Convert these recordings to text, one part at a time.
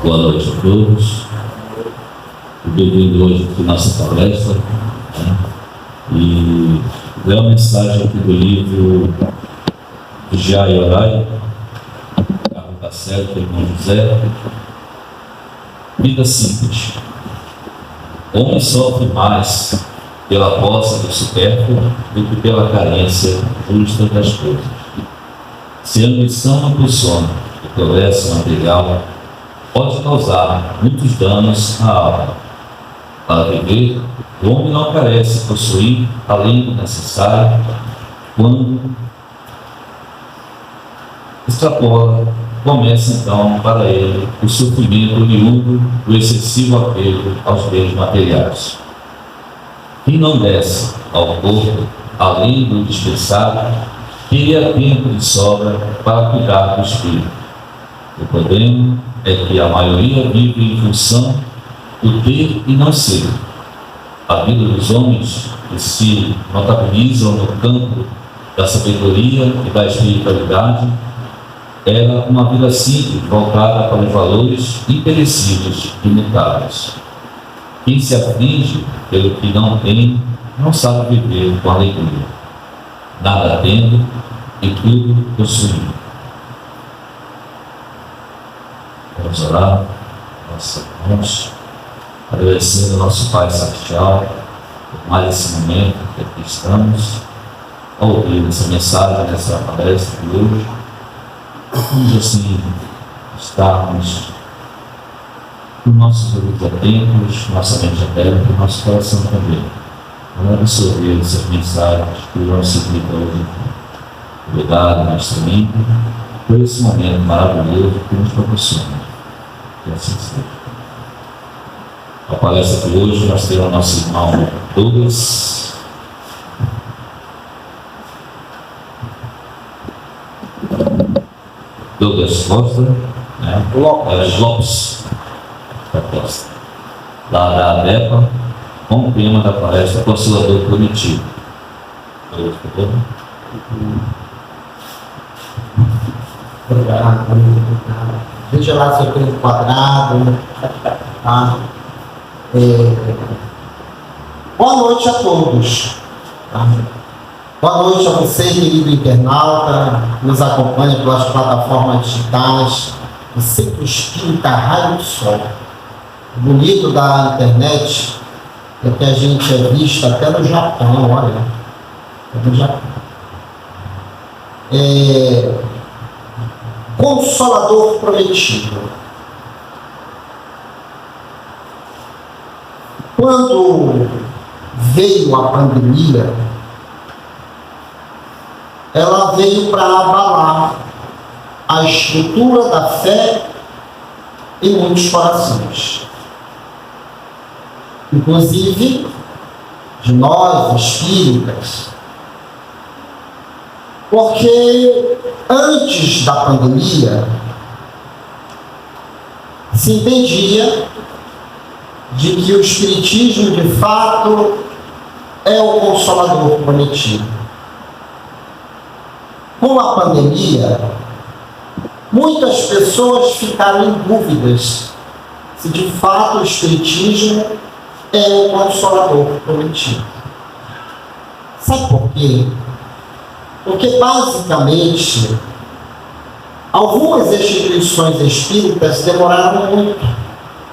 Boa noite a todos. Bem-vindo hoje à nossa palestra. E é uma mensagem aqui do livro Vigiai e Orai, Carlos da Certa, irmão José. Vida simples. O homem sofre mais pela posse do supérfluo do que pela carência justa das coisas. Se a ambição impulsiona o progresso material, pode causar muitos danos à alma. Para viver, o homem não carece possuir além do necessário quando extrapola, começa então para ele o sofrimento oriundo do excessivo apego aos bens materiais. Quem não desce ao corpo além do dispensável, teria tempo de sobra para cuidar do espírito. O problema é que a maioria vive em função do ter e não ser. A vida dos homens que se notabilizam no campo da sabedoria e da espiritualidade era uma vida simples, voltada para os valores imperecíveis e imutáveis. Quem se aflige pelo que não tem, não sabe viver com alegria. Nada tendo e tudo possuindo. Vamos orar, nossos irmãos, agradecendo ao nosso Pai Celestial por mais esse momento que aqui estamos, ao ouvir essa mensagem, nessa palestra de hoje. Vamos assim estarmos com nossos ouvidos atentos, nossa mente aberta e nosso coração também. Vamos absorver essas mensagens que vão seguir hoje. Obrigado, Mestre Limpo, por esse momento maravilhoso que nos proporciona. Que assim seja. A palestra de hoje nós temos o nosso irmão Douglas Costa, né? Lopes da Costa, lá da ADEPA, com o tema da palestra Consolador Prometido. Obrigado. Veja lá seu tempo quadrado. Tá? Boa noite a todos. Tá? Boa noite a você, querido internauta, que nos acompanha pelas plataformas digitais do Centro Espírita Raio do Sol. O bonito da internet é que a gente é visto até no Japão, olha. Até no Japão. Consolador Prometido. Quando veio a pandemia, ela veio para abalar a estrutura da fé em muitos corações. Inclusive de nós, espíritas, porque antes da pandemia se entendia de que o Espiritismo de fato é o Consolador Prometido. Com a pandemia, muitas pessoas ficaram em dúvidas se de fato o Espiritismo é o Consolador Prometido. Sabe por quê? Porque, basicamente, algumas instituições espíritas demoraram muito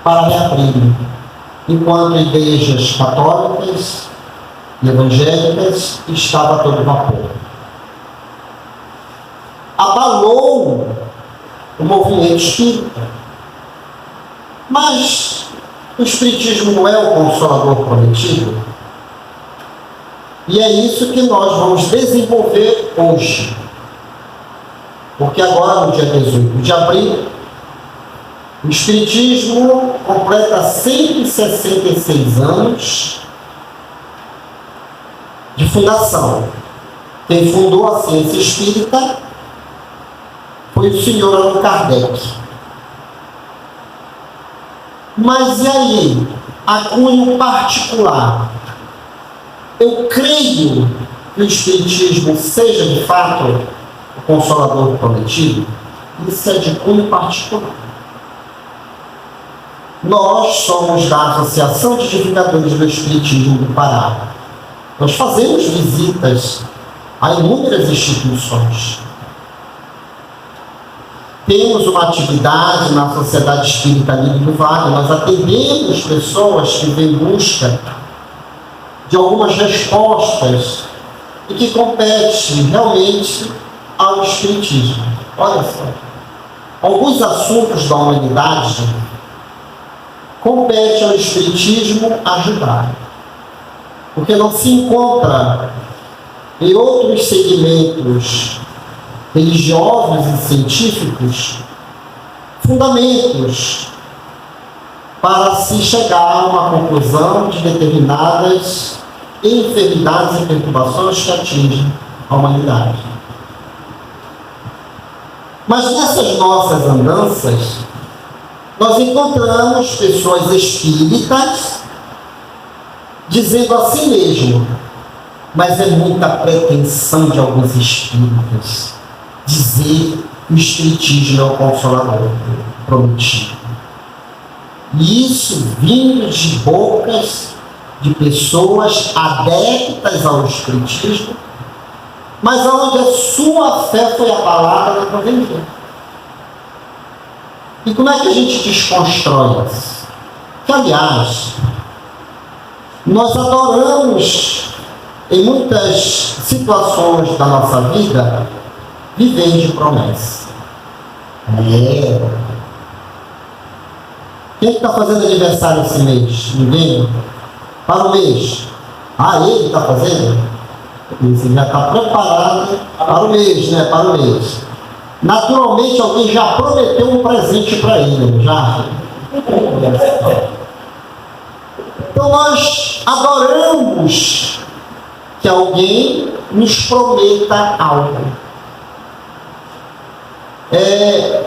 para reabrir, enquanto igrejas católicas e evangélicas estavam a todo vapor. Abalou o movimento espírita. Mas o Espiritismo não é o Consolador Prometido? E é isso que nós vamos desenvolver hoje. Porque agora, no dia 18 de abril, o Espiritismo completa 166 anos de fundação. Quem fundou a ciência espírita foi o senhor Allan Kardec. Mas e aí, a cunho particular? Eu creio que o Espiritismo seja de fato o Consolador Prometido. Isso é de cunho particular. Nós somos da Associação de Divulgadores do Espiritismo do Pará. Nós fazemos visitas a inúmeras instituições. Temos uma atividade na Sociedade Espírita Livre do Vale. Nós atendemos pessoas que vêm em busca de algumas respostas e que compete realmente ao Espiritismo. Olha só, alguns assuntos da humanidade compete ao Espiritismo ajudar, porque não se encontra em outros segmentos religiosos e científicos fundamentos para se chegar a uma conclusão de determinadas enfermidades e perturbações que atingem a humanidade. Mas nessas nossas andanças, nós encontramos pessoas espíritas dizendo a si mesmo, mas é muita pretensão de alguns espíritas dizer que o Espiritismo é o Consolador prometido. E isso vindo de bocas de pessoas adeptas ao Espiritismo, mas onde a sua fé foi abalada na pandemia. E como é que a gente desconstrói isso? Que, aliás, nós adoramos, em muitas situações da nossa vida, viver de promessa. Quem está fazendo aniversário esse mês? Ninguém? Para o mês. Ele está fazendo? Você já está preparado para o mês, né? Para o mês. Naturalmente, alguém já prometeu um presente para ele, já. Então, nós adoramos que alguém nos prometa algo.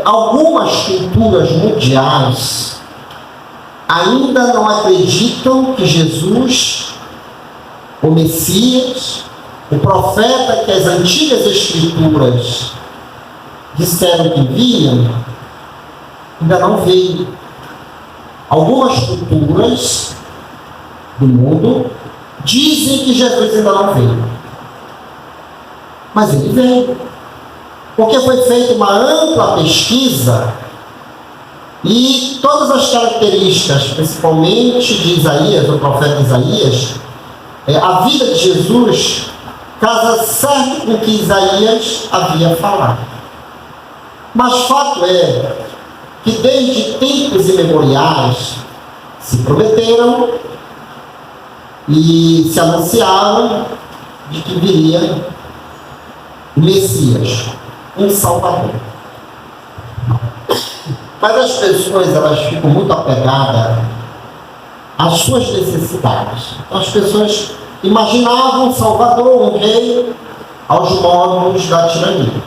Algumas culturas mundiais ainda não acreditam que Jesus, o Messias, o profeta que as antigas escrituras disseram que vinha, ainda não veio. Algumas culturas do mundo dizem que Jesus ainda não veio. Mas ele veio. Porque foi feita uma ampla pesquisa e todas as características, principalmente de Isaías, do profeta Isaías, a vida de Jesus casa certo com o que Isaías havia falado. Mas fato é que desde tempos imemoriais se prometeram e se anunciaram de que viria o Messias, um Salvador. Mas as pessoas, elas ficam muito apegadas às suas necessidades. Então, as pessoas imaginavam um Salvador, um rei, aos modos da tirania.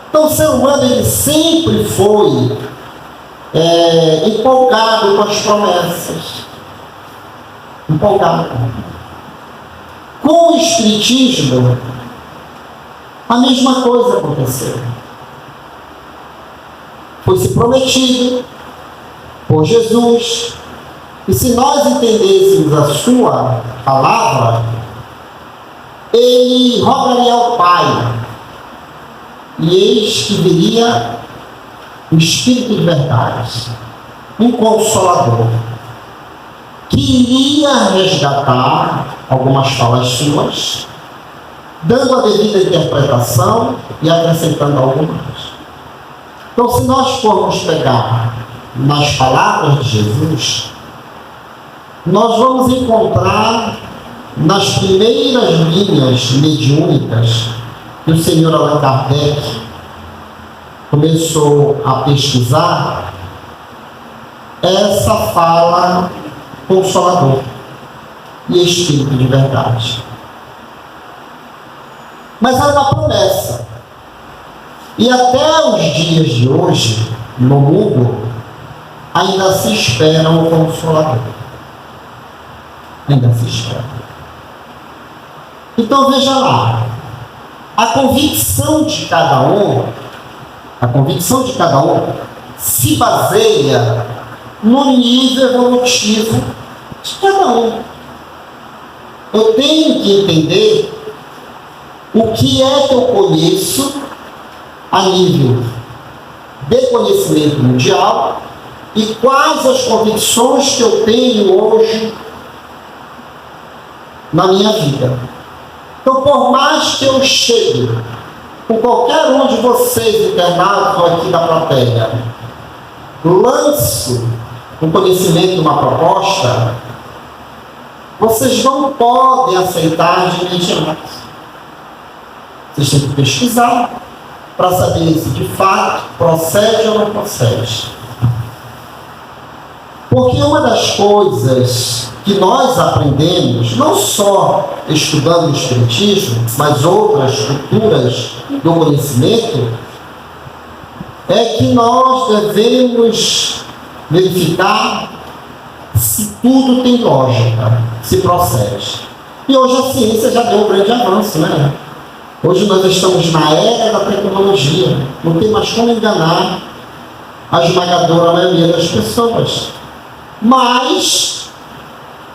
Então, o ser humano, ele sempre foi empolgado com as promessas. Empolgado. Com o Espiritismo, a mesma coisa aconteceu. Foi-se prometido por Jesus, e se nós entendêssemos a sua palavra, ele rogaria ao Pai, e eis que viria o Espírito de verdade, um Consolador, que iria resgatar algumas falas suas, dando a devida interpretação e acrescentando algumas. Então, se nós formos pegar nas palavras de Jesus, nós vamos encontrar nas primeiras linhas mediúnicas que o senhor Allan Kardec começou a pesquisar, essa fala Consolador e Espírito de verdade. Mas é uma promessa. E até os dias de hoje, no mundo, ainda se espera um Consolador. Ainda se espera. Então veja lá, a convicção de cada um se baseia no nível evolutivo de cada um. Eu tenho que entender o que é que eu conheço a nível de conhecimento mundial e quais as convicções que eu tenho hoje na minha vida. Então, por mais que eu chegue com qualquer um de vocês internados aqui da plateia, lance um conhecimento, uma proposta, vocês não podem aceitar de imediato. Vocês têm que pesquisar para saber se de fato procede ou não procede. Porque uma das coisas que nós aprendemos, não só estudando o Espiritismo, mas outras culturas do conhecimento, é que nós devemos verificar se tudo tem lógica, se procede. E hoje a ciência já deu um grande avanço, né? Hoje nós estamos na era da tecnologia, não tem mais como enganar a esmagadora maioria das pessoas. Mas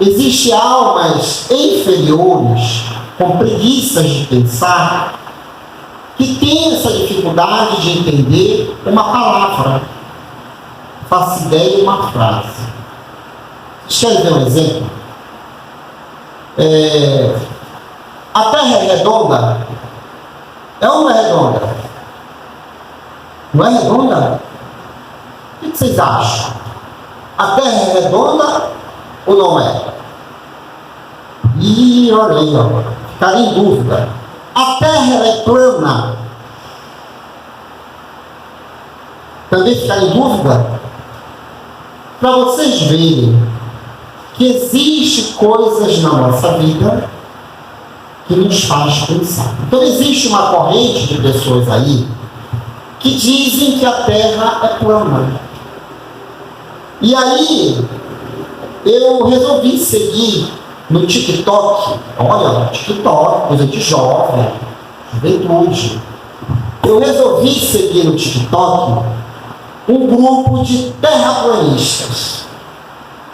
existem almas inferiores, com preguiças de pensar, que têm essa dificuldade de entender uma palavra. Faço ideia de uma frase. Vocês querem ver um exemplo? A Terra é redonda? É ou não é redonda? Não é redonda? O que vocês acham? A Terra é redonda ou não é? E olha aí, ficaria em dúvida. A Terra é plana? Também ficaria em dúvida? Para vocês verem que existem coisas na nossa vida que nos faz pensar. Então existe uma corrente de pessoas aí que dizem que a Terra é plana. E aí eu resolvi seguir no TikTok. Olha, TikTok, coisa de jovem, juventude. Eu resolvi seguir no TikTok um grupo de terraplanistas.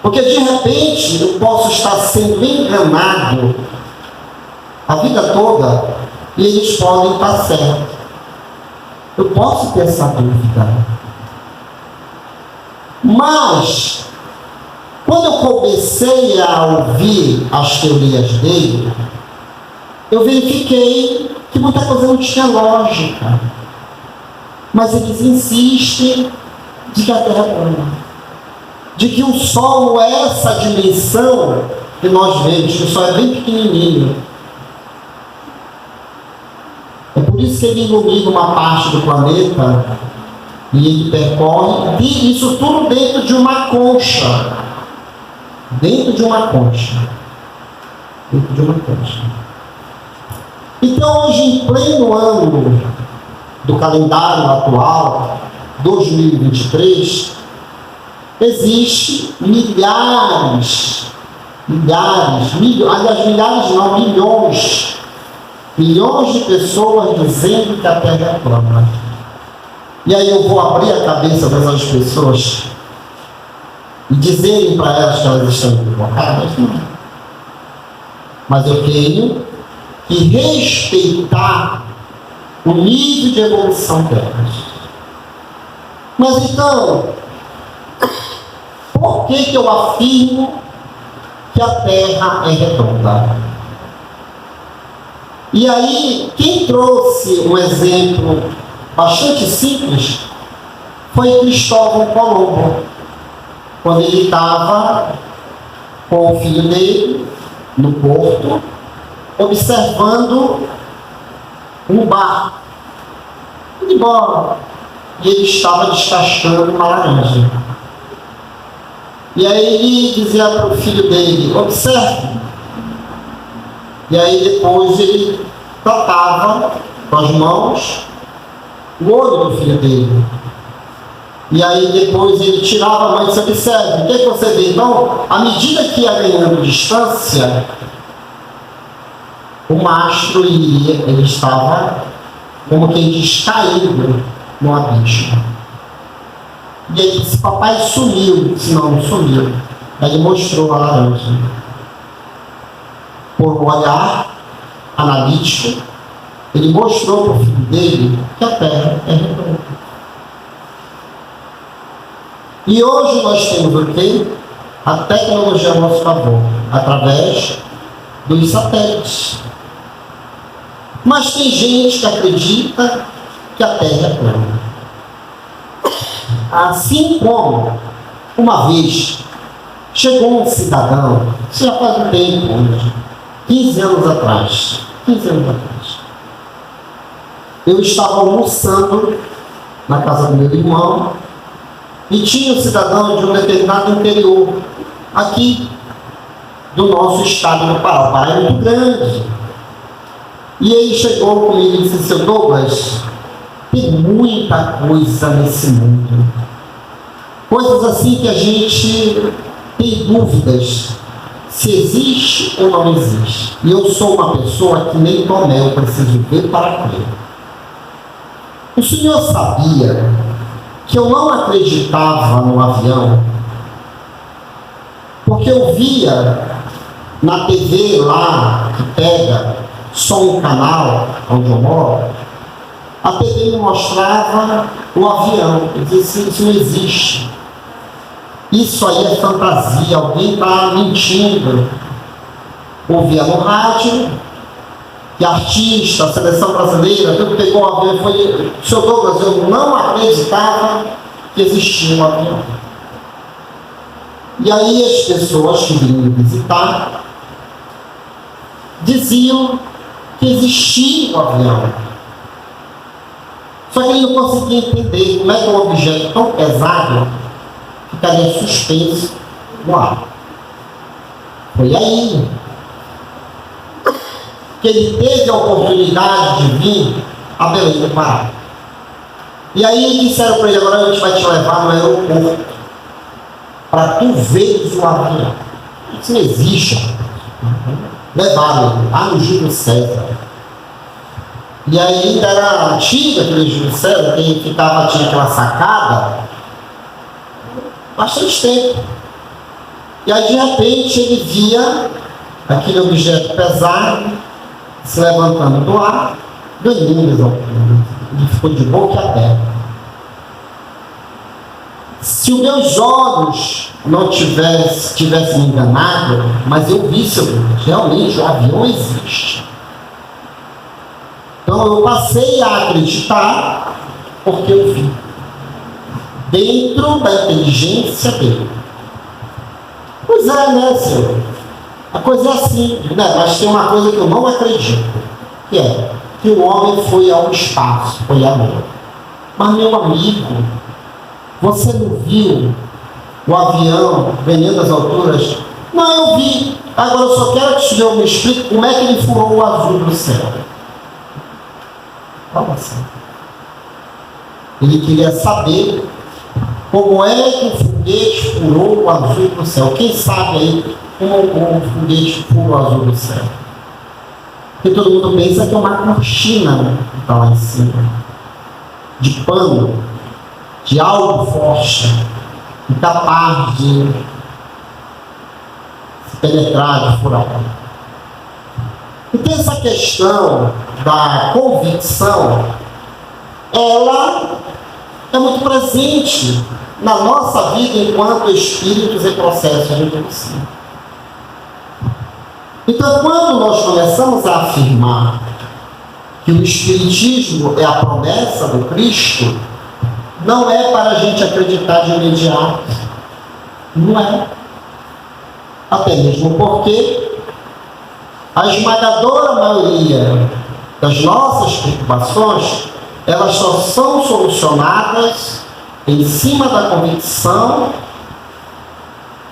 Porque de repente eu posso estar sendo enganado a vida toda e eles podem estar certos. Eu posso ter essa dúvida. Mas, quando eu comecei a ouvir as teorias dele, eu verifiquei que muita coisa não tinha lógica. Mas eles insistem de que a Terra é plana. De que o Sol é essa dimensão que nós vemos, que o Sol é bem pequenininho. É por isso que ele ilumina uma parte do planeta e ele percorre, e isso tudo dentro de uma concha. Dentro de uma concha. Dentro de uma concha. Então, hoje, em pleno ano do calendário atual, 2023, existe milhares de pessoas dizendo que a Terra é plana. E aí eu vou abrir a cabeça dessas pessoas e dizerem para elas que elas estão equivocadas? Não. Mas eu tenho que respeitar o nível de evolução delas. Mas então, por que eu afirmo que a Terra é redonda? E aí, quem trouxe um exemplo bastante simples foi Cristóvão Colombo, quando ele estava com o filho dele no porto, observando um barco de bola, e ele estava descascando uma laranja. E aí ele dizia para o filho dele: observe. E aí depois ele tratava com as mãos o olho do filho dele. E aí depois ele tirava a mão e disse: observe, o que você vê? Então, à medida que ia ganhando distância, o mastro ele estava, como quem diz, caindo no abismo. E ele disse, papai sumiu. Eu disse, não sumiu. Aí ele mostrou a laranja. Por um olhar analítico, ele mostrou para o filho dele que a Terra é redonda. E hoje nós temos o quê? A tecnologia a nosso favor, através dos satélites. Mas tem gente que acredita que a Terra é plana. Assim como, uma vez, chegou um cidadão, isso já faz um tempo, 15 anos atrás, eu estava almoçando na casa do meu irmão e tinha um cidadão de um determinado interior, aqui do nosso estado do Pará. O Pará é muito grande. E ele chegou comigo e disse, seu Douglas, tem muita coisa nesse mundo. Coisas assim que a gente tem dúvidas se existe ou não existe. E eu sou uma pessoa que nem Tomé, eu preciso ver para crer. O senhor sabia que eu não acreditava no avião? Porque eu via na TV lá, que pega só um canal onde eu moro, a TV me mostrava o avião. Eu dizia, isso não existe. Isso aí é fantasia, alguém está mentindo. Ouvia no rádio, que artista, a seleção brasileira, tudo pegou o avião e foi. Seu Douglas, eu não acreditava que existia um avião. E aí as pessoas que vinham me visitar diziam que existia um avião. Só que ele não conseguia entender como é que um objeto tão pesado ficaria suspenso no ar. Foi aí que ele teve a oportunidade de vir a Belém do Pará. E aí disseram para ele, agora a gente vai te levar no aeroporto para tu veres o avião. Isso não existe. Levaram ele lá no Júlio César. E aí ainda era antiga aquele Júlio César, quem ficava, tinha aquela sacada, bastante tempo. E aí de repente ele via aquele objeto pesado se levantando do ar, ganhando. Ele ficou de boca aberta. Se os meus olhos não tivessem me enganado, mas eu vi, realmente o avião existe. Então eu passei a acreditar porque eu vi. Dentro da inteligência dele. Pois é, né, senhor? A coisa é assim, né? Mas tem uma coisa que eu não acredito, que é que o homem foi ao espaço, foi à lua. Mas, meu amigo, você não viu o avião venhando das alturas? Não, eu vi. Agora eu só quero que o senhor me explique como é que ele furou o azul do céu. Como assim? Ele queria saber como é que o foguete furou o azul do céu. Quem sabe aí como o foguete furou o azul do céu? Porque todo mundo pensa que é uma cortina que está lá em cima, de pano, de algo forte, incapaz de se penetrar, de furar. Então essa questão da convicção, ela é muito presente na nossa vida enquanto espíritos em processo de evolução. Então, quando nós começamos a afirmar que o Espiritismo é a promessa do Cristo, não é para a gente acreditar de imediato. Não é. Até mesmo porque a esmagadora maioria das nossas preocupações, elas só são solucionadas em cima da convicção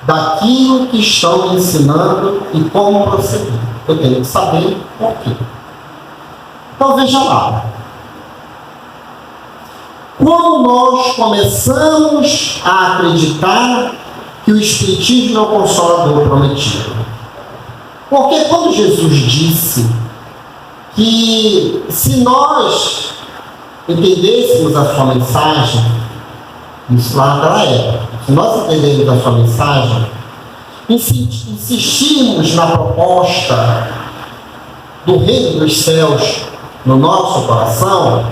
daquilo que estão me ensinando e como proceder. Eu tenho que saber por quê. Então veja lá. Quando nós começamos a acreditar que o Espiritismo é o Consolador prometido? Porque quando Jesus disse que se nós entendêssemos a sua mensagem, Isso lá naquela época. Se nós entendermos a sua mensagem, insistirmos na proposta do reino dos céus no nosso coração,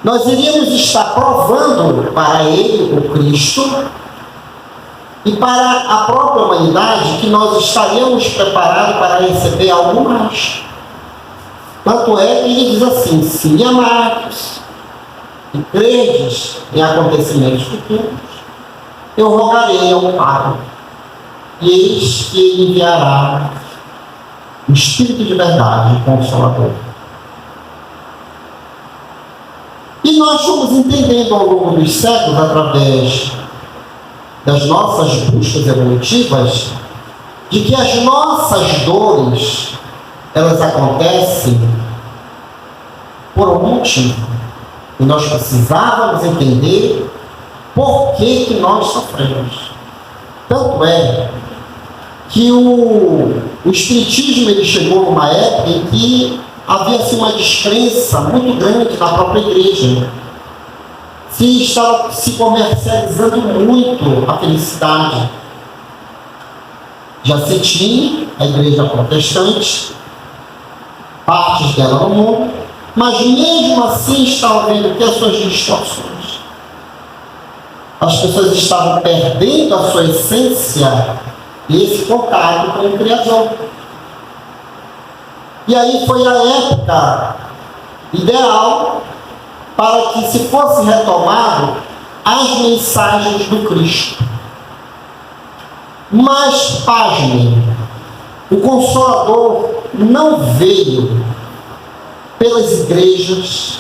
nós iríamos estar provando para ele, o Cristo, e para a própria humanidade, que nós estaríamos preparados para receber algo mais. Tanto é que ele diz assim: se me amardes e credes em acontecimentos futuros, eu rogarei ao Pai, e eis que ele enviará o Espírito de verdade, o Consolador. E nós fomos entendendo ao longo dos séculos, através das nossas buscas evolutivas, de que as nossas dores, elas acontecem por um motivo. E nós precisávamos entender por que nós sofremos. Tanto é que o Espiritismo ele chegou numa época em que havia-se uma descrença muito grande na própria igreja. Se estava se comercializando muito a felicidade. Já se tinha a igreja protestante, partes dela no mundo, mas mesmo assim estava vendo que as suas distorções. As pessoas estavam perdendo a sua essência e esse contato com o Criador. E aí foi a época ideal para que se fosse retomado as mensagens do Cristo. Mas, pasmem, o Consolador não veio pelas igrejas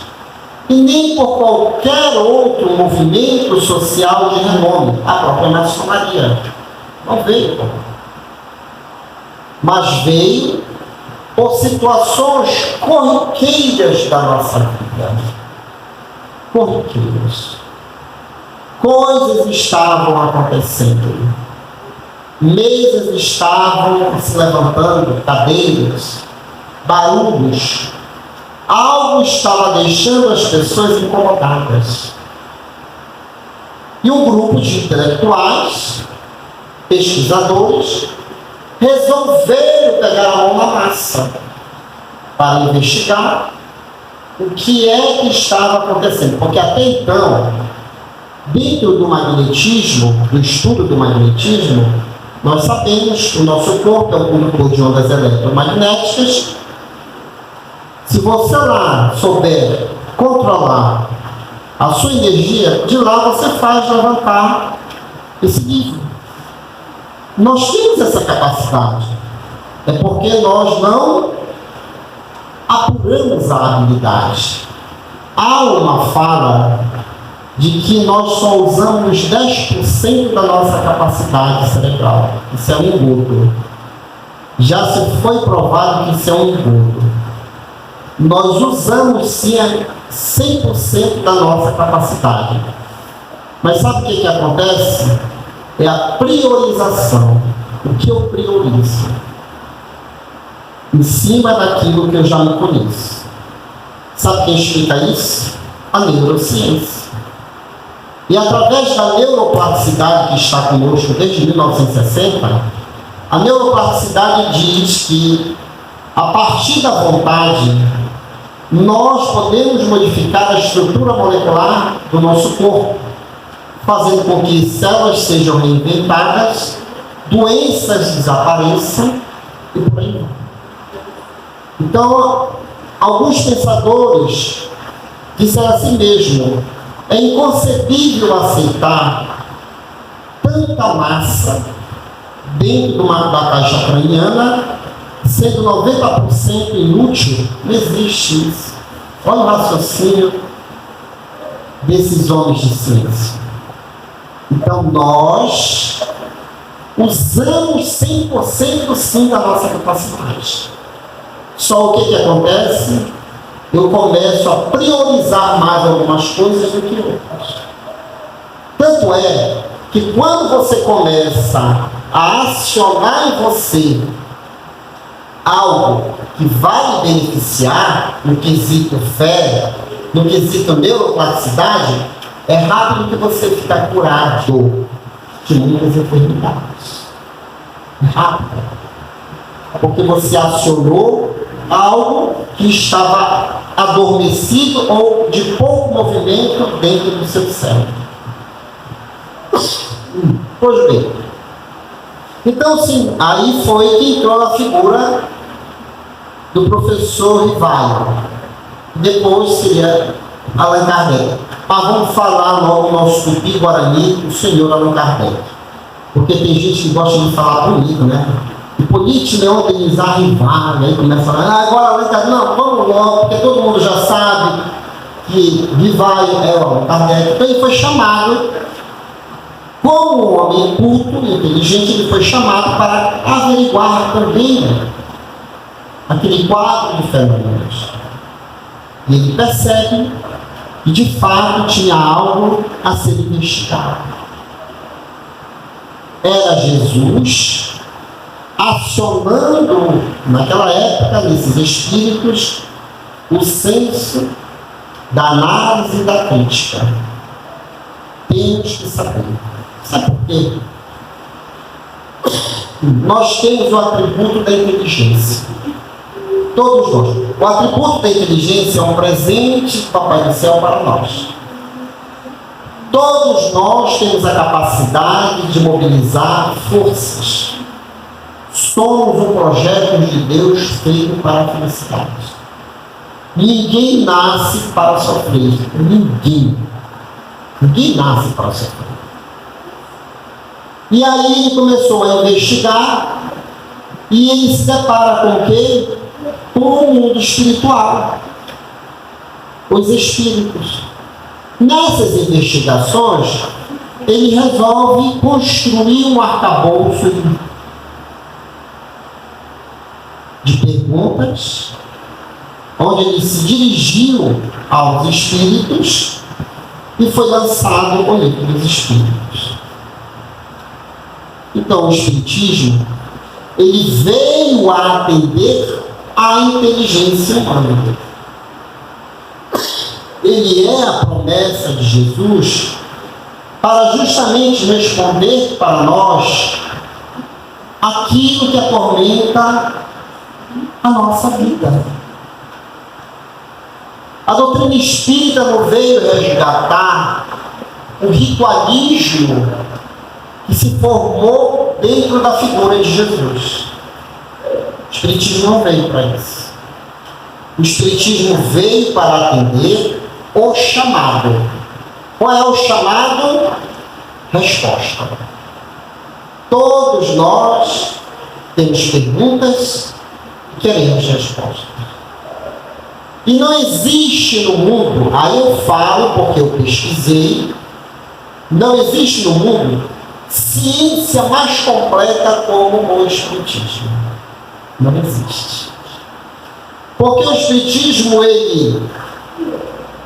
e nem por qualquer outro movimento social de renome, a própria maçonaria. Não veio. Mas veio por situações corriqueiras da nossa vida. Corriqueiras. Coisas estavam acontecendo. Mesas estavam se levantando, cadeiras, barulhos. Algo estava deixando as pessoas incomodadas. E um grupo de intelectuais, pesquisadores, resolveram pegar a mão na massa para investigar o que é que estava acontecendo. Porque até então, dentro do magnetismo, do estudo do magnetismo, nós sabemos que o nosso corpo é um condutor de ondas eletromagnéticas. Se você lá souber controlar a sua energia, de lá você faz levantar esse nível. Nós temos essa capacidade. É porque nós não apuramos a habilidade. Há uma fala de que nós só usamos 10% da nossa capacidade cerebral. Isso é um engodo. Já se foi provado que isso é um engodo. Nós usamos sim 100% da nossa capacidade. Mas sabe o que acontece? É a priorização. O que eu priorizo? Em cima daquilo que eu já me conheço. Sabe quem explica isso? A neurociência. E através da neuroplasticidade que está conosco desde 1960, a neuroplasticidade diz que, a partir da vontade, nós podemos modificar a estrutura molecular do nosso corpo, fazendo com que células sejam reinventadas, doenças desapareçam e por aí vai. Então, alguns pensadores disseram assim mesmo: é inconcebível aceitar tanta massa dentro da caixa craniana, sendo 90% inútil. Não existe isso. Olha o raciocínio desses homens de ciência. Então, nós usamos 100% sim da nossa capacidade. Só o que acontece? Eu começo a priorizar mais algumas coisas do que outras. Tanto é que quando você começa a acionar em você algo que vai lhe beneficiar no quesito fé, no quesito neuroplasticidade, é rápido que você fica curado de muitas enfermidades. É rápido. Porque você acionou algo que estava adormecido ou de pouco movimento dentro do seu cérebro. Pois bem. Então, sim, aí foi que entrou a figura do professor Rivaio. Depois seria Allan Kardec. Mas vamos falar logo no nosso tupi-guarani, o senhor Allan Kardec. Porque tem gente que gosta de falar bonito, né? E político é organizar Rivaio, aí começa a falar, agora Allan Kardec, não, vamos logo, porque todo mundo já sabe que Rivaio é o Allan Kardec. Então ele foi chamado, como um homem culto e inteligente, ele foi chamado para averiguar também aquele quadro de fenômenos. E ele percebe que de fato tinha algo a ser investigado. Era Jesus acionando, naquela época, nesses espíritos, o senso da análise e da crítica. Temos que saber. Sabe por quê? Nós temos o atributo da inteligência. Todos nós. O atributo da inteligência é um presente do Papai do Céu para nós. Todos nós temos a capacidade de mobilizar forças. Somos um projeto de Deus feito para a felicidade. Ninguém nasce para sofrer. Ninguém. Ninguém nasce para sofrer. E aí ele começou a investigar e ele se depara com o quê? Com o mundo espiritual. Os espíritos. Nessas investigações, ele resolve construir um arcabouço de perguntas, onde ele se dirigiu aos espíritos e foi lançado o livro dos espíritos. Então, o espiritismo, ele veio a atender à inteligência humana. Ele é a promessa de Jesus para justamente responder para nós aquilo que atormenta a nossa vida. A doutrina espírita não veio resgatar o ritualismo que se formou dentro da figura de Jesus. O espiritismo não veio para isso. O espiritismo veio para atender o chamado. Qual é o chamado? Resposta. Todos nós temos perguntas e queremos respostas. E não existe no mundo, aí eu falo porque eu pesquisei, não existe no mundo ciência mais completa como o espiritismo. Não existe. Porque o espiritismo, ele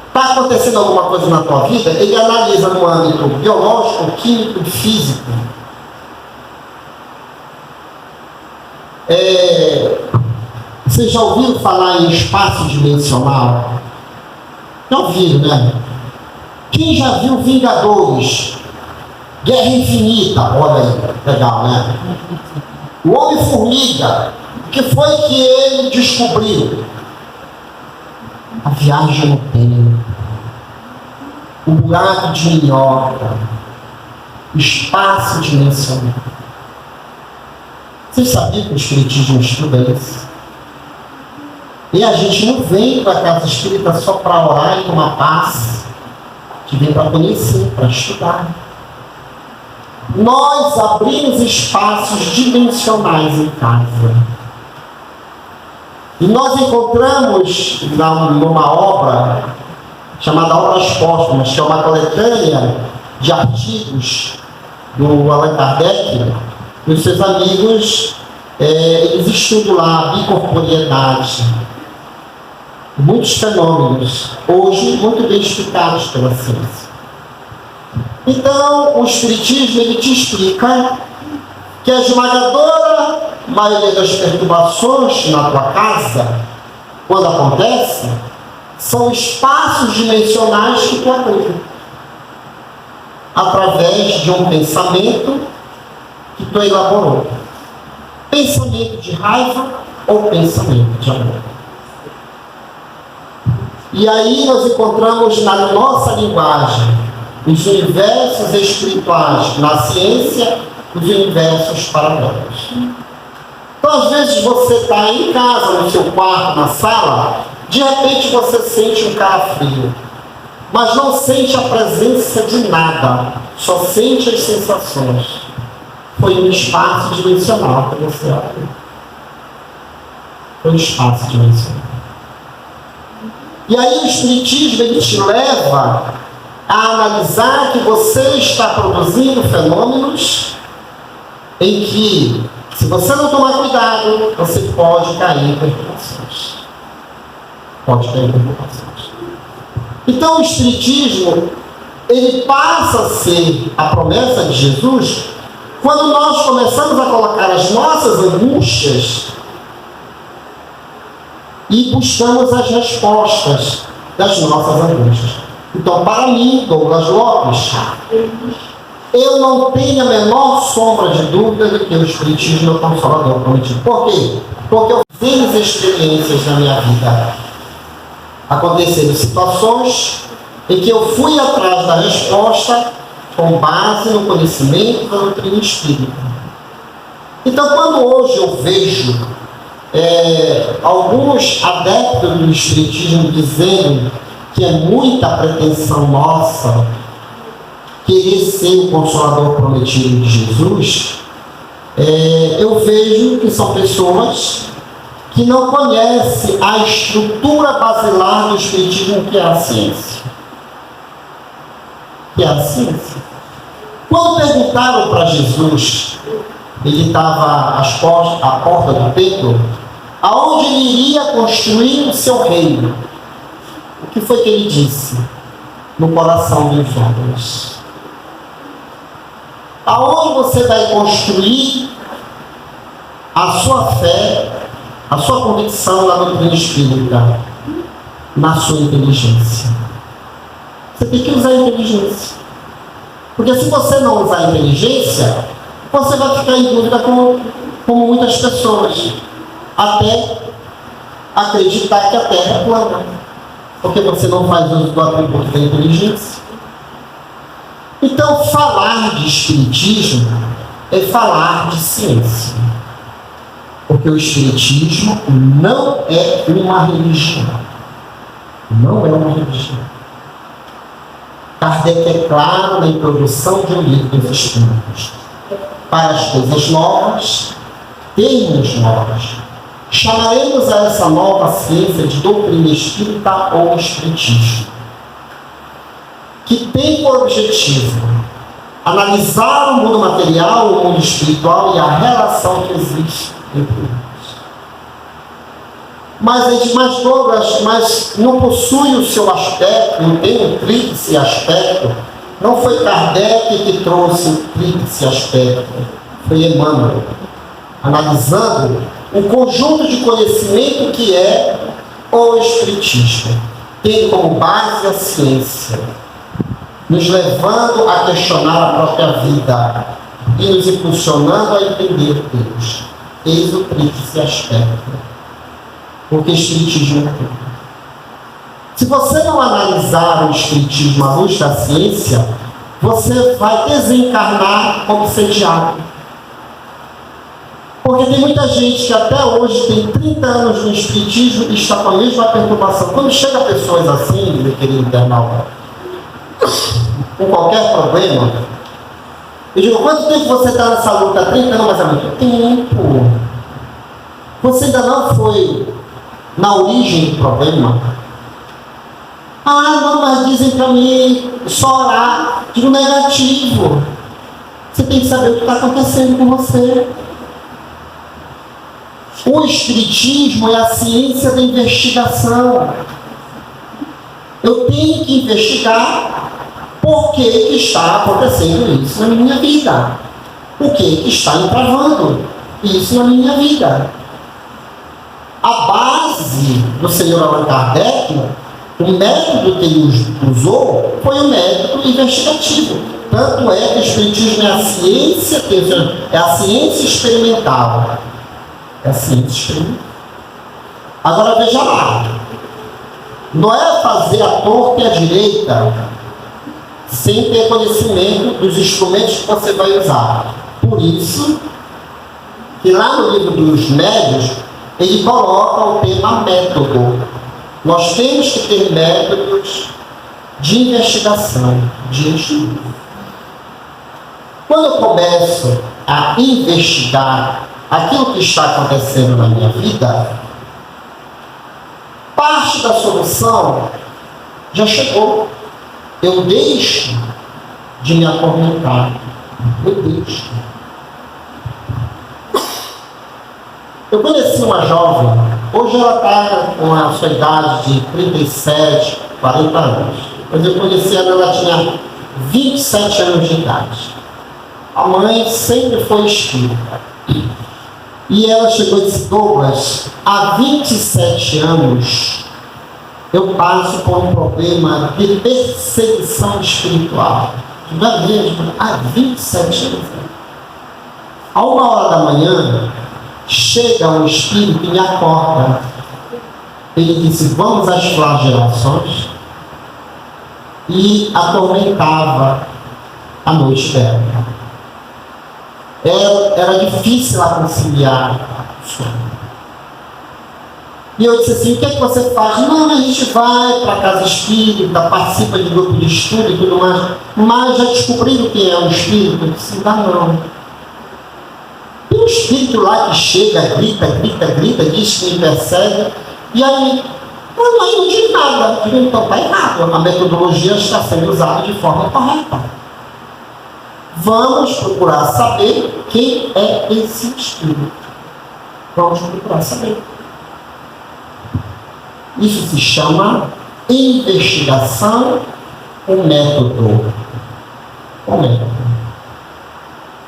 está acontecendo alguma coisa na tua vida, ele analisa no âmbito biológico, químico e físico. Vocês já ouviram falar em espaço dimensional? Já ouviram, né? Quem já viu Vingadores? Guerra Infinita, olha aí, legal, né? O Homem-Formiga, o que foi que ele descobriu? A viagem no tempo, o buraco de minhoca, o espaço dimensional. Vocês sabiam que o espiritismo estuda isso? E a gente não vem para a casa espírita só para orar e tomar paz, a gente vem para conhecer, para estudar. Nós abrimos espaços dimensionais em casa. E nós encontramos numa obra chamada Obras Póstumas, que é uma coletânea de artigos do Allan Kardec, e os seus amigos, eles estudam lá a bicorporiedade, muitos fenômenos, hoje muito bem explicados pela ciência. Então, o espiritismo, ele te explica que a esmagadora maioria das perturbações na tua casa, quando acontece, são espaços dimensionais que tu abriu. através de um pensamento que tu elaborou. Pensamento de raiva ou pensamento de amor. E aí nós encontramos na nossa linguagem os universos espirituais na ciência, os universos paralelos. Então, às vezes, você está em casa, no seu quarto, na sala, de repente você sente um calafrio, mas não sente a presença de nada, só sente as sensações. Foi um espaço dimensional que você abriu. Foi um espaço dimensional. E aí o Espiritismo ele te leva a analisar que você está produzindo fenômenos em que, se você não tomar cuidado, você pode cair em perturbações. Pode cair em perturbações. Então o Espiritismo, ele passa a ser a promessa de Jesus quando nós começamos a colocar as nossas angústias e buscamos as respostas das nossas angústias. Então, para mim, Douglas Lopes, eu não tenho a menor sombra de dúvida de que o Espiritismo é o Consolador prometido. Por quê? Porque eu fiz experiências na minha vida. Aconteceram situações em que eu fui atrás da resposta com base no conhecimento da doutrina espírita. Então, quando hoje eu vejo alguns adeptos do Espiritismo dizendo que é muita pretensão nossa querer ser o Consolador prometido de Jesus, eu vejo que são pessoas que não conhecem a estrutura basilar do Espiritismo, que é a ciência. Que é a ciência. Quando perguntaram para Jesus, ele estava à porta do templo, aonde ele iria construir o seu reino. O que foi que ele disse? No coração dos homens. Aonde você vai construir a sua fé, a sua convicção na doutrina espírita? Na sua inteligência. Você tem que usar a inteligência. Porque se você não usar a inteligência, você vai ficar em dúvida como muitas pessoas. Até acreditar que a Terra é plana. Porque você não faz uso do atributo da inteligência. Então, falar de Espiritismo é falar de ciência. Porque o Espiritismo não é uma religião. Não é uma religião. Kardec é claro na introdução de um livro dos Espíritos. Para as coisas novas, termos novos. Chamaremos a essa nova ciência de doutrina espírita ou espiritismo, que tem por objetivo analisar o mundo material, o mundo espiritual e a relação que existe entre eles. Mas não possui o seu aspecto, não tem um tríplice aspecto. Não foi Kardec que trouxe o tríplice aspecto, foi Emmanuel, analisando o conjunto de conhecimento que é o Espiritismo, tendo como base a ciência, nos levando a questionar a própria vida e nos impulsionando a entender Deus. Eis o tríplice aspecto. Porque Espiritismo é tudo. Se você não analisar o Espiritismo à luz da ciência, você vai desencarnar obsediado. Porque tem muita gente que até hoje tem 30 anos no Espiritismo e está com a mesma perturbação. Quando chega pessoas assim, meu querido internauta, com qualquer problema, eu digo, quanto tempo você está nessa luta? 30 anos, mas é muito tempo. Você ainda não foi na origem do problema? Ah, não, mas dizem para mim só orar. Digo, negativo. Você tem que saber o que está acontecendo com você. O Espiritismo é a ciência da investigação. Eu tenho que investigar por que está acontecendo isso na minha vida. O que está entravando isso na minha vida. A base do senhor Allan Kardec, o método que ele usou foi o método investigativo. Tanto é que o Espiritismo é a ciência, é a ciência experimental. É a ciência experimental. Agora veja lá. Não é fazer a torta e a direita sem ter conhecimento dos instrumentos que você vai usar. Por isso, que lá no livro dos médios, ele coloca o tema método. Nós temos que ter métodos de investigação, de estudo. Quando eu começo a investigar aquilo que está acontecendo na minha vida, parte da solução já chegou. Eu deixo de me atormentar. Eu deixo. Eu conheci uma jovem, hoje ela está com a sua idade de 37, 40 anos. Mas eu conheci ela tinha 27 anos de idade. A mãe sempre foi espírita. E ela chegou e disse: Douglas, há 27 anos eu passo por um problema de perseguição espiritual. Já mesmo, há 27 anos. A 1h da manhã, chega um espírito e me acorda. Ele disse: vamos às flagelações. E atormentava a noite dela. Era difícil ela conciliar o sono. E eu disse assim: o que é que você faz? Não, a gente vai para a casa espírita, participa de grupo de estudo e tudo mais. Mas já descobriram quem é o espírito? Eu disse: não. Tem um espírito lá que chega, grita, diz que me persegue. E aí, eu não digo nada. Eu digo: então está errado. A metodologia está sendo usada de forma correta. Vamos procurar saber quem é esse espírito. Vamos procurar saber. Isso se chama investigação com método.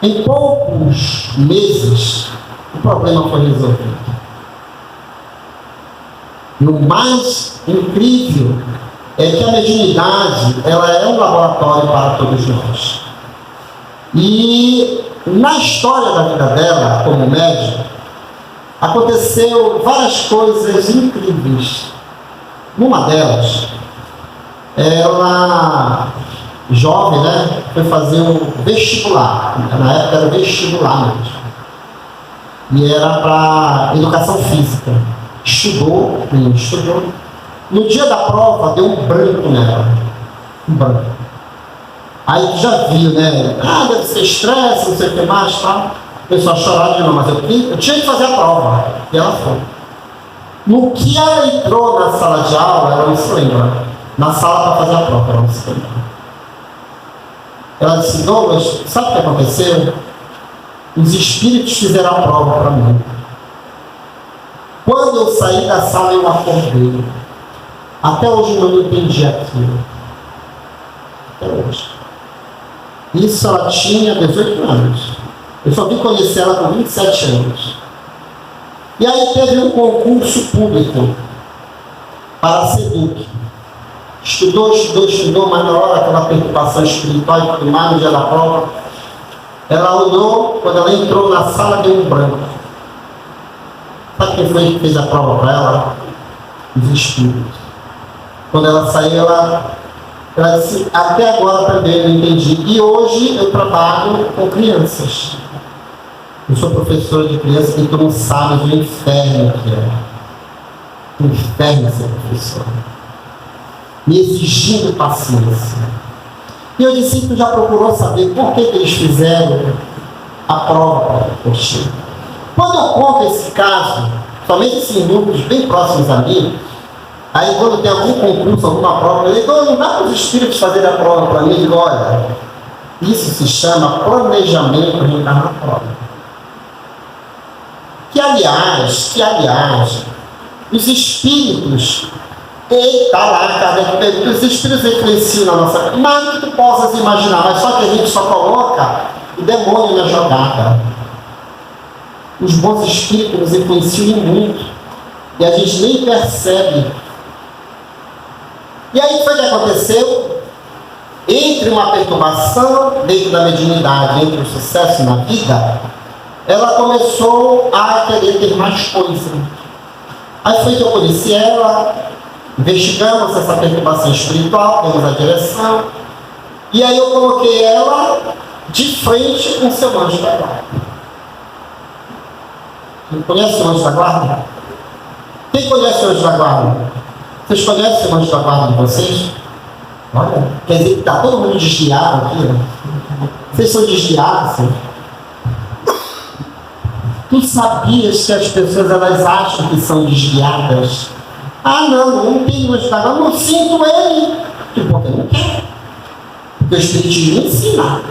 Em poucos meses, o problema foi resolvido. E o mais incrível é que a mediunidade, ela é um laboratório para todos nós. E na história da vida dela, como médium, aconteceu várias coisas incríveis. Numa delas, ela, jovem, foi fazer um vestibular. Na época era vestibular mesmo. E era para educação física. Estudou. No dia da prova, deu um branco nela. Um branco. Aí tu já viu, deve ser estresse, não sei o que mais, tá? O pessoal chorava de novo, mas eu tinha que fazer a prova. E ela foi. No que ela entrou na sala de aula, ela não se lembra. Na sala para fazer a prova, ela não se lembra. Ela disse: Douglas, sabe o que aconteceu? Os espíritos fizeram a prova para mim. Quando eu saí da sala, eu acordei. Até hoje eu não entendi aquilo. Até hoje. Isso ela tinha 18 anos. Eu só vim conhecer ela com 27 anos. E aí teve um concurso público para a SEDUC. Estudou, mas na hora daquela preocupação espiritual e tudo mais, no dia da prova, ela olhou, quando ela entrou na sala, deu um branco. Sabe quem foi que fez a prova para ela? Os espíritos. Quando ela saiu, ela disse: até agora também eu não entendi. E hoje eu trabalho com crianças. Eu sou professora de crianças, e tu não sabe do inferno que é. O inferno ser professora. Me exigindo paciência. E eu disse: tu já procurou saber por que eles fizeram a prova para ti? Quando eu conto esse caso, somente em grupos bem próximos a mim, aí quando tem algum concurso, alguma prova, eu digo: não dá para os espíritos fazerem a prova para mim? Eu digo: olha, isso se chama planejamento reencarnatório. Que aliás, os espíritos, está lá, Kardec, os espíritos influenciam na nossa vida, mais do que tu possas imaginar, mas só que a gente só coloca o demônio na jogada. Os bons espíritos nos influenciam muito, e a gente nem percebe. E aí foi o que aconteceu? entre uma perturbação dentro da mediunidade, entre o sucesso na vida, ela começou a querer ter mais coisa. Aí foi que eu conheci ela, investigamos essa perturbação espiritual, demos a direção, e aí eu coloquei ela de frente com o seu anjo da guarda. Quem conhece o anjo da guarda? Quem conhece o anjo da guarda? Vocês conhecem o anjo da guarda de vocês? Olha, quer dizer que está todo mundo desviado aqui, né? Vocês são desviados, sim? Tu sabias que as pessoas elas acham que são desviadas? Ah, não tem anjo da guarda, não sinto ele. Porque eu não quero. Porque o Espiritismo ensina.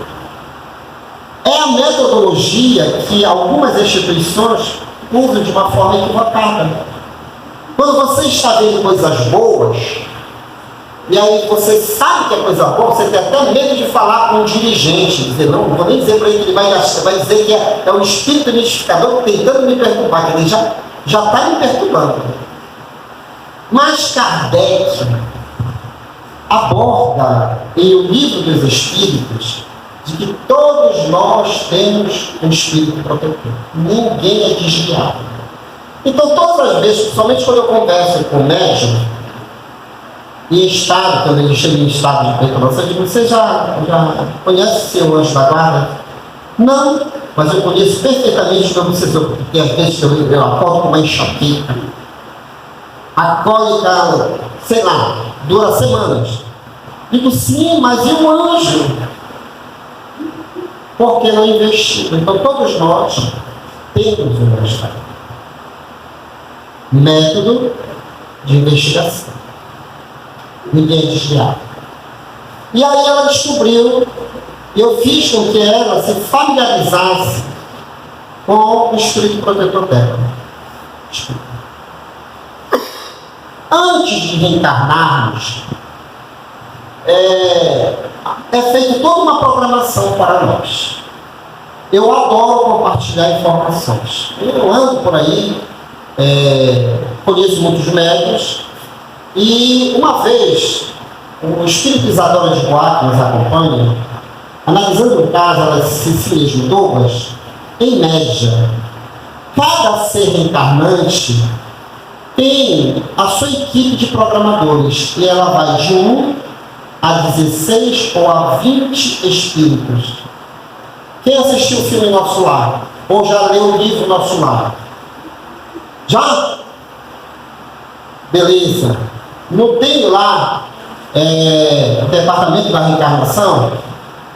É a metodologia que algumas instituições usam de uma forma equivocada. Quando você está vendo coisas boas, e aí você sabe que é coisa boa, você tem até medo de falar com um dirigente, dizer, não vou nem dizer para ele que ele vai dizer que é um espírito mistificador tentando me perturbar, que ele já está me perturbando. Mas Kardec aborda em O Livro dos Espíritos de que todos nós temos um espírito protetor. Ninguém é desviado. Então, todas as vezes, principalmente quando eu converso com o médium, em estado, quando ele chega em estado de perturbação, eu digo, você já conhece o seu anjo da guarda? Não, mas eu conheço perfeitamente o meu obsessor, porque às vezes eu acordo com uma enxaqueca. A cólica, sei lá, dura semanas. Digo, sim, mas e o anjo? Porque não investiu. Então, todos nós temos um anjo da guarda. Método de investigação. Ninguém é desviado. E aí ela descobriu, eu fiz com que ela se familiarizasse com o espírito protetor dela. Antes de reencarnarmos, é feita toda uma programação para nós. Eu adoro compartilhar informações. Eu ando por aí, conheço muitos médiuns, e uma vez o espírito Isadora de Boa, que nos acompanha, analisando o caso das Cecílias Douglas, em média, cada ser reencarnante tem a sua equipe de programadores, e ela vai de 1 a 16 ou a 20 espíritos. Quem assistiu o filme Nosso Lar? Ou já leu o livro Nosso Lar? Já? Beleza. Não tem lá o departamento da reencarnação,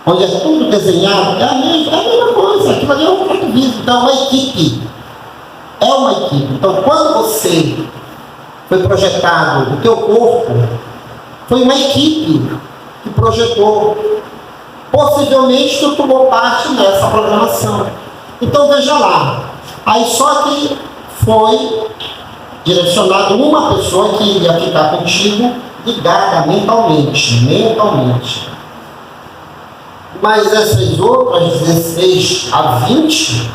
onde é tudo desenhado? É a mesma coisa. Aquilo ali é um ponto de vista. Então, é uma equipe. É uma equipe. Então, quando você foi projetado, o teu corpo foi uma equipe que projetou. Possivelmente tu tomou parte nessa programação. Então, veja lá. Aí só que foi direcionado uma pessoa que iria ficar contigo ligada mentalmente. Mas essas outras 16 a 20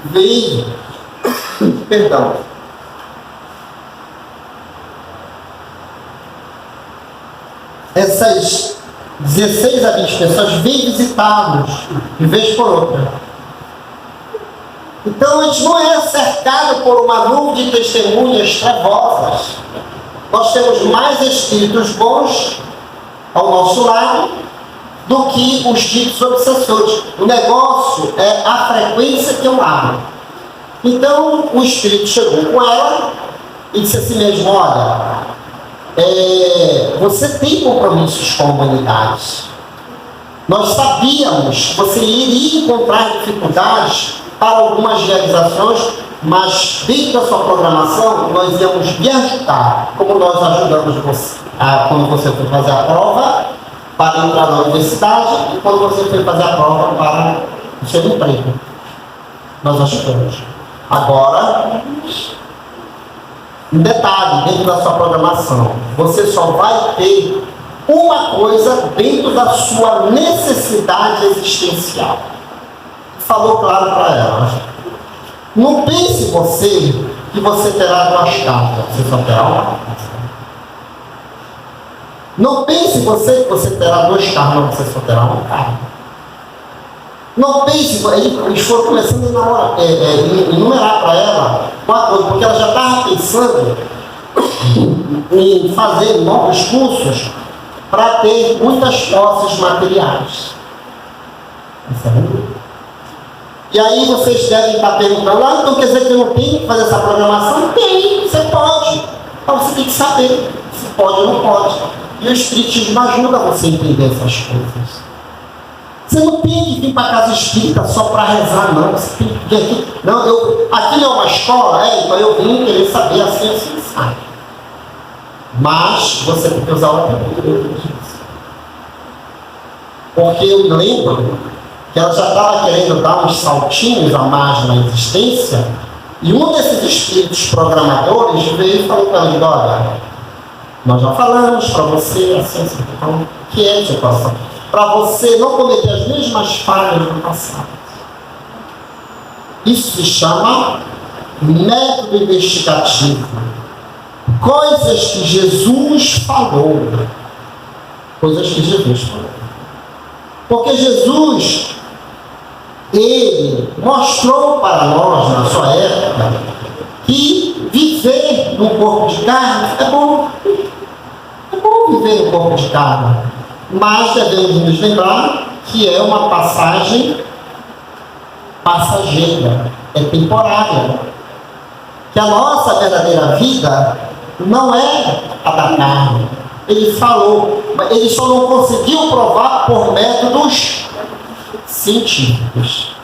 veio, perdão, essas 16 a 20 pessoas vêm visitá-los de vez por outra. Então a gente não é cercado por uma nuvem de testemunhas trevosas. Nós temos mais espíritos bons ao nosso lado do que os ditos obsessores. O negócio é a frequência que eu abro. Então o espírito chegou com ela e disse assim mesmo, olha, você tem compromissos com a humanidade. Nós sabíamos que você iria encontrar dificuldades para algumas realizações, mas dentro da sua programação nós íamos lhe ajudar, como nós ajudamos você quando você foi fazer a prova para entrar na universidade e quando você foi fazer a prova para o seu emprego. Nós ajudamos. Agora, um detalhe dentro da sua programação, você só vai ter uma coisa dentro da sua necessidade existencial. Falou claro para ela. Não pense você que você terá duas cartas, você só terá uma. Não pense você que você terá 2 carros, não, você só terá 1 carro. Não pense, eles foram começando a enumerar para ela uma coisa, porque ela já estava pensando em fazer novos cursos para ter muitas posses materiais. E aí vocês devem estar perguntando, então quer dizer que eu não tenho que fazer essa programação? Tem, você pode. Mas você tem que saber se pode ou não pode. E o Espiritismo ajuda você a entender essas coisas. Você não tem que vir para a casa espírita só para rezar, não. Você tem que vir aqui. Não, aqui não é uma escola, então eu vim querer saber assim, sabe. Mas você tem que usar outra cultura. Porque eu me lembro que ela já estava querendo dar uns saltinhos a mais na existência, e um desses espíritos programadores veio e falou para ela: olha, nós já falamos para você, assim, então, o que é situação? Para você não cometer as mesmas falhas do passado. Isso se chama método investigativo. Coisas que Jesus falou. Coisas que Jesus falou. Porque Jesus, ele mostrou para nós, na sua época, que viver no corpo de carne é bom. É bom viver no corpo de carne. Mas devemos nos lembrar que é uma passagem passageira, é temporária. Que a nossa verdadeira vida não é a da carne. Ele falou, ele só não conseguiu provar por métodos científicos.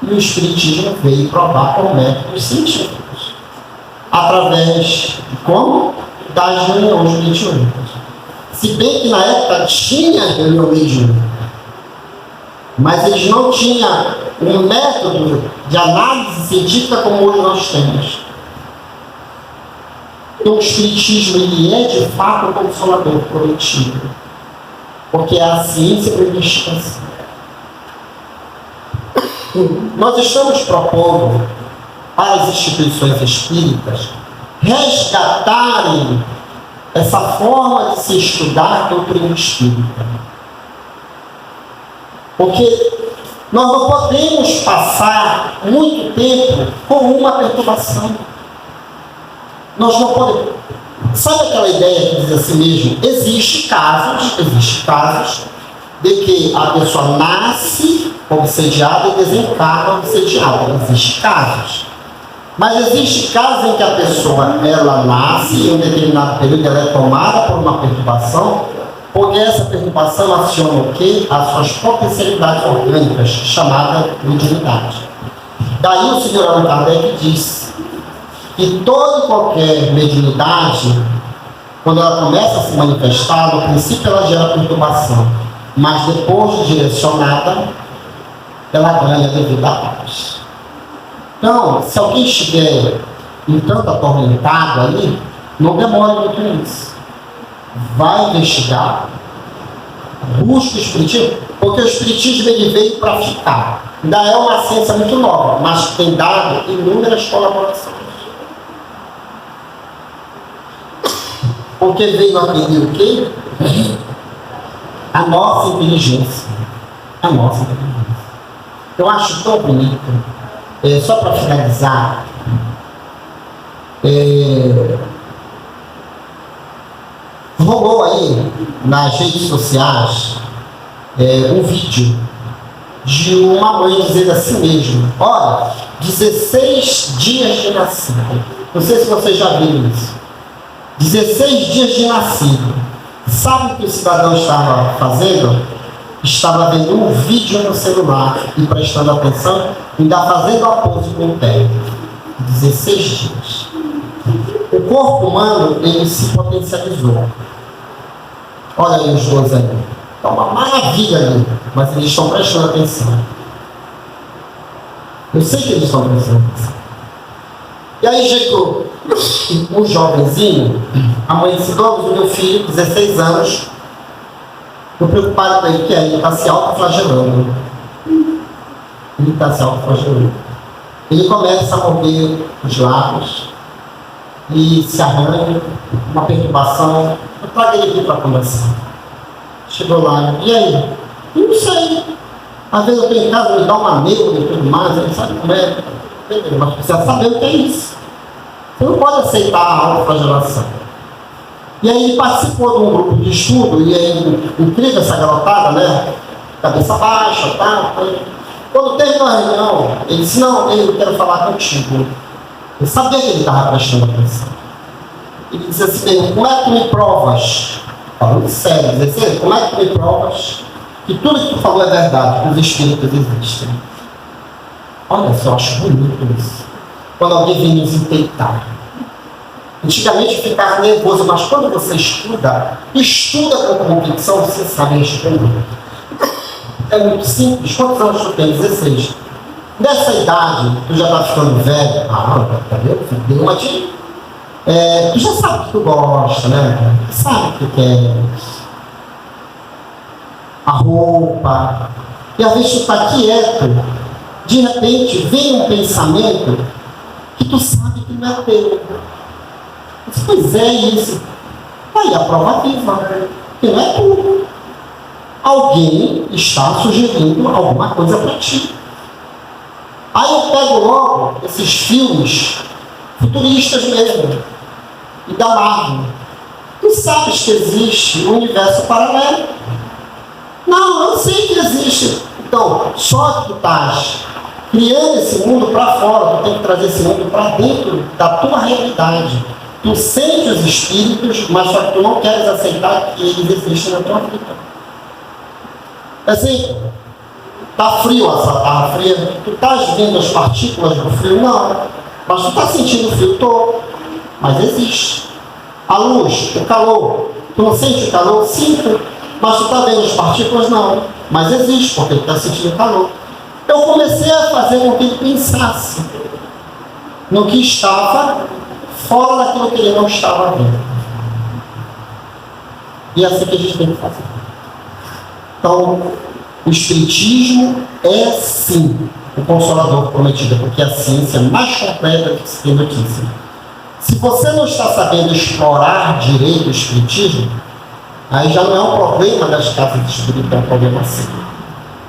E o Espiritismo veio provar por métodos científicos. Através de como? Das reuniões mediúnicas. Se bem que na época tinha reunião mediúnica, mas eles não tinham um método de análise científica como hoje nós temos. Então o Espiritismo ele é de fato um consolador coletivo, porque é a ciência da investigação. Nós estamos propondo para as instituições espíritas resgatarem essa forma de se estudar a doutrina espírita. Porque nós não podemos passar muito tempo com uma perturbação. Nós não podemos. Sabe aquela ideia que diz assim mesmo? Existem casos de que a pessoa nasce obsediada e desencarna obsediada. Existem casos. Mas existem casos em que a pessoa ela nasce e em um determinado período ela é tomada por uma perturbação, porque essa perturbação aciona o quê? As suas potencialidades orgânicas, chamada mediunidade. Daí o senhor Allan Kardec diz que toda e qualquer mediunidade, quando ela começa a se manifestar, no princípio ela gera perturbação, mas depois de direcionada, ela ganha devido à paz. Então, se alguém estiver um tanto atormentado ali, não demore muito nisso. Vai investigar, busca o Espiritismo, porque o Espiritismo ele veio para ficar. Ainda é uma ciência muito nova, mas tem dado inúmeras colaborações. Porque veio aprender o quê? A nossa inteligência. A nossa inteligência. Eu acho tão bonito. Só para finalizar, rolou aí nas redes sociais um vídeo de uma mãe dizendo assim mesmo: olha, 16 dias de nascido. Não sei se vocês já viram isso. 16 dias de nascido. Sabe o que o cidadão estava fazendo? Estava vendo um vídeo no celular e prestando atenção, ainda fazendo a pose com o pé. 16 dias. O corpo humano, ele se potencializou. Olha aí os dois aí. Está uma maravilha ali, mas eles estão prestando atenção. Eu sei que eles estão prestando atenção. E aí chegou um jovenzinho, a mãe disse: Douglas, meu filho, 16 anos, estou preocupado com ele, que ele está se autoflagelando. Ele está se autoflagelando. Ele começa a mover os lábios e se arranha, uma perturbação. Eu trago ele aqui para conversar. Chegou lá, e aí? Eu não sei. Às vezes eu tenho em casa, me dá uma neura e tudo mais, aí sabe como é? Mas precisa saber o que é isso. Você não pode aceitar a autoflagelação. E aí ele participou de um grupo de estudo, e aí, incrível essa garotada, né? Cabeça baixa, tá? Quando terminou a reunião, ele disse, não, eu quero falar contigo. Eu sabia que ele estava prestando atenção. Ele disse assim, como é que tu me provas? Falando sério, disse assim, como é que tu me provas que tudo que tu falou é verdade, que os espíritos existem? Olha só, eu acho bonito isso. Quando alguém vem nos enfeitar. Antigamente eu ficava nervoso, mas quando você estuda com convicção, você sabe responder. É muito simples. Quantos anos tu tem? 16. Nessa idade, tu já está ficando velho. Tá vendo? Deu uma dica. Tu já sabe o que tu gosta, né? Sabe o que tu quer. A roupa. E às vezes tu está quieto. De repente, vem um pensamento que tu sabe que não é teu. Pois é isso. Aí a prova viva. Que não é tudo. Alguém está sugerindo alguma coisa para ti. Aí eu pego logo esses filmes futuristas mesmo, e da Marvel. Tu sabes que existe um universo paralelo? Não, eu sei que existe. Então, só que tu estás criando esse mundo para fora, tu tem que trazer esse mundo para dentro da tua realidade. Tu sente os espíritos, mas só que tu não queres aceitar que eles existem na tua vida. Assim, tá frio essa barra fria, tu estás vendo as partículas do frio? Não. Mas tu está sentindo o frio todo. Mas existe. A luz, o calor. Tu não sente o calor? Sinto. Mas tu está vendo as partículas? Não. Mas existe, porque tu está sentindo o calor. Eu comecei a fazer com que ele pensasse no que estava fora daquilo que ele não estava vendo. E é assim que a gente tem que fazer. Então, o Espiritismo é sim o Consolador prometido, porque a ciência mais completa que se tem notícia. Se você não está sabendo explorar direito o Espiritismo, aí já não é um problema das casas de espírito, é um problema sério.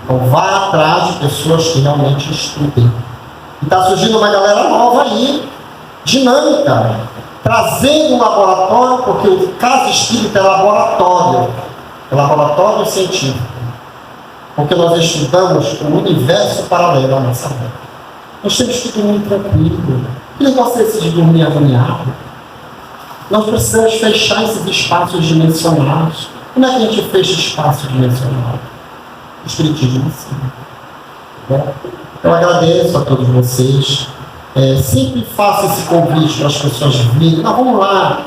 Então vá atrás de pessoas que realmente estudem. E está surgindo uma galera nova aí, dinâmica, trazendo um laboratório, porque o caso espírita é laboratório científico. Porque nós estudamos o universo paralelo à nossa vida. Nós temos que dormir tranquilo. Que negócio é esse de dormir agoniado? Nós precisamos fechar esses espaços dimensionais. Como é que a gente fecha espaço dimensional? O Espiritismo sim. Eu agradeço a todos vocês. Sempre faço esse convite para as pessoas virem. Não, vamos lá.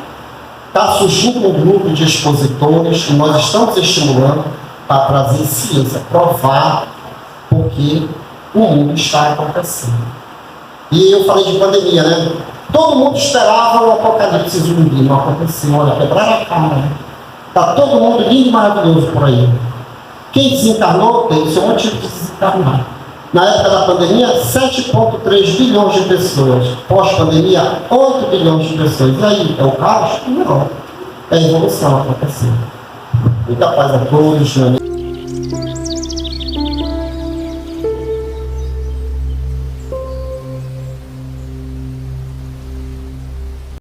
Está surgindo um grupo de expositores que nós estamos estimulando para trazer ciência, provar porque o mundo está acontecendo. E eu falei de pandemia, né? Todo mundo esperava o apocalipse zumbi, não aconteceu. Olha, quebraram a cara. Está todo mundo lindo e maravilhoso por aí. Quem desencarnou tem o seu motivo de desencarnar. Na época da pandemia, 7,3 bilhões de pessoas. Pós-pandemia, 8 bilhões de pessoas. E aí, é o caos? Não. É a evolução acontecendo. Muita paz a todos, né?